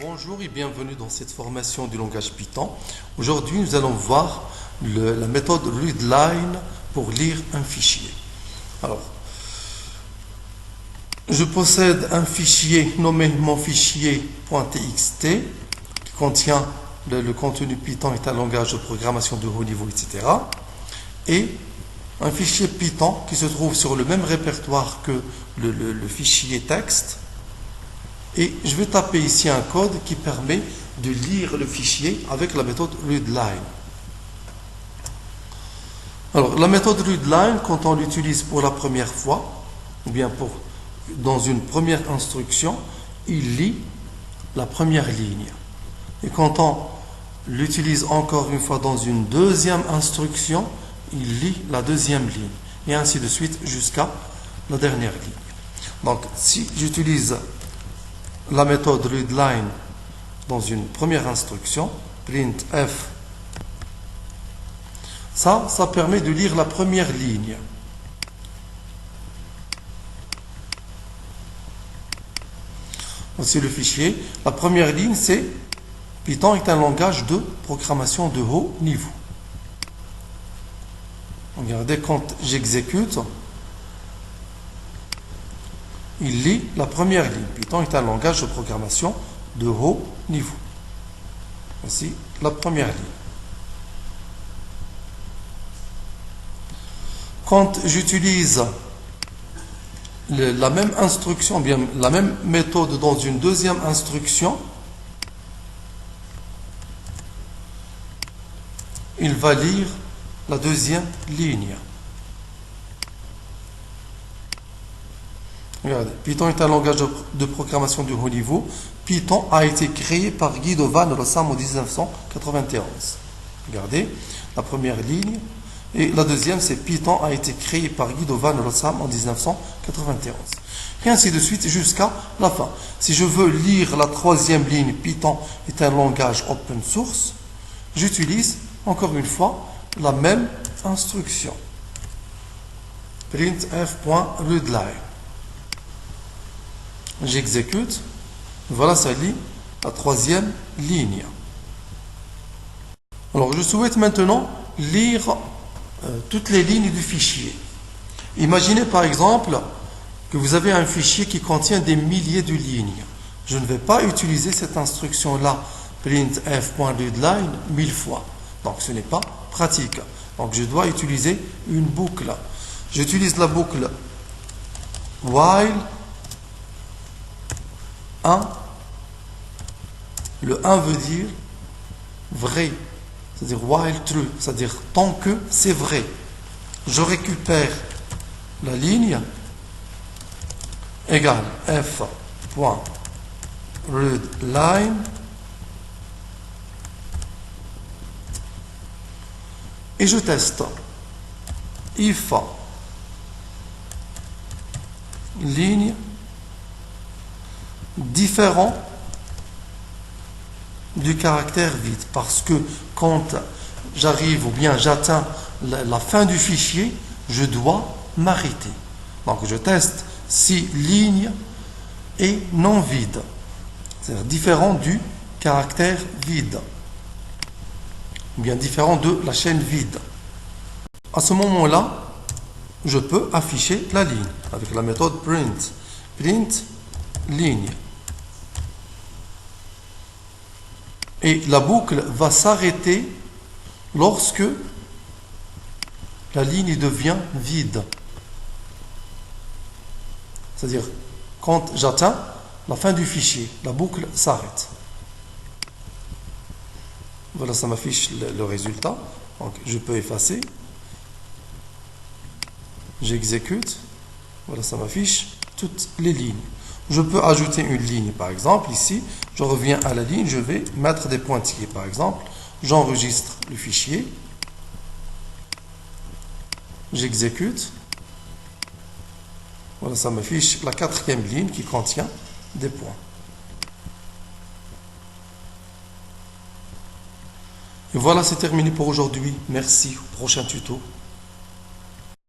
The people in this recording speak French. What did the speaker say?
Bonjour et bienvenue dans cette formation du langage Python. Aujourd'hui, nous allons voir la méthode readline pour lire un fichier. Alors, je possède un fichier nommé mon fichier.txt qui contient le contenu Python est un langage de programmation de haut niveau, etc. Et un fichier Python qui se trouve sur le même répertoire que le fichier texte. Et je vais taper ici un code qui permet de lire le fichier avec la méthode readline. Alors, la méthode readline, quand on l'utilise pour la première fois, ou bien dans une première instruction, il lit la première ligne. Et quand on l'utilise encore une fois dans une deuxième instruction, il lit la deuxième ligne. Et ainsi de suite jusqu'à la dernière ligne. Donc, si j'utilise la méthode readline dans une première instruction, printf, ça permet de lire la première ligne. Voici le fichier. La première ligne, c'est Python est un langage de programmation de haut niveau. Regardez, quand j'exécute, il lit la première ligne. Python est un langage de programmation de haut niveau. Voici la première ligne. Quand j'utilise la même instruction, bien la même méthode dans une deuxième instruction, il va lire la deuxième ligne. Regardez, Python est un langage de programmation de haut niveau. Python a été créé par Guido van Rossum en 1991. Regardez, la première ligne. Et la deuxième, c'est Python a été créé par Guido van Rossum en 1991. Et ainsi de suite jusqu'à la fin. Si je veux lire la troisième ligne, Python est un langage open source, j'utilise encore une fois la même instruction. printf.readline. J'exécute. Voilà, ça lit la troisième ligne. Alors, je souhaite maintenant lire toutes les lignes du fichier. Imaginez par exemple que vous avez un fichier qui contient des milliers de lignes. Je ne vais pas utiliser cette instruction-là, printf.readline, 1000 fois. Donc, ce n'est pas pratique. Donc, je dois utiliser une boucle. J'utilise la boucle while 1. Le 1 veut dire vrai, c'est-à-dire while true, c'est-à-dire tant que c'est vrai. Je récupère la ligne égale f.readline et je teste. If ligne différent du caractère vide, parce que quand j'arrive ou bien j'atteins la fin du fichier, je dois m'arrêter. Donc je teste si ligne est non vide, c'est-à-dire différent du caractère vide, ou bien différent de la chaîne vide. À ce moment-là, je peux afficher la ligne avec la méthode print ligne. Et la boucle va s'arrêter lorsque la ligne devient vide. C'est-à-dire, quand j'atteins la fin du fichier, la boucle s'arrête. Voilà, ça m'affiche le résultat. Donc, je peux effacer. J'exécute. Voilà, ça m'affiche toutes les lignes. Je peux ajouter une ligne, par exemple, ici, je reviens à la ligne, je vais mettre des pointillés, par exemple, j'enregistre le fichier, j'exécute, voilà, ça m'affiche la quatrième ligne qui contient des points. Et voilà, c'est terminé pour aujourd'hui. Merci, au prochain tuto.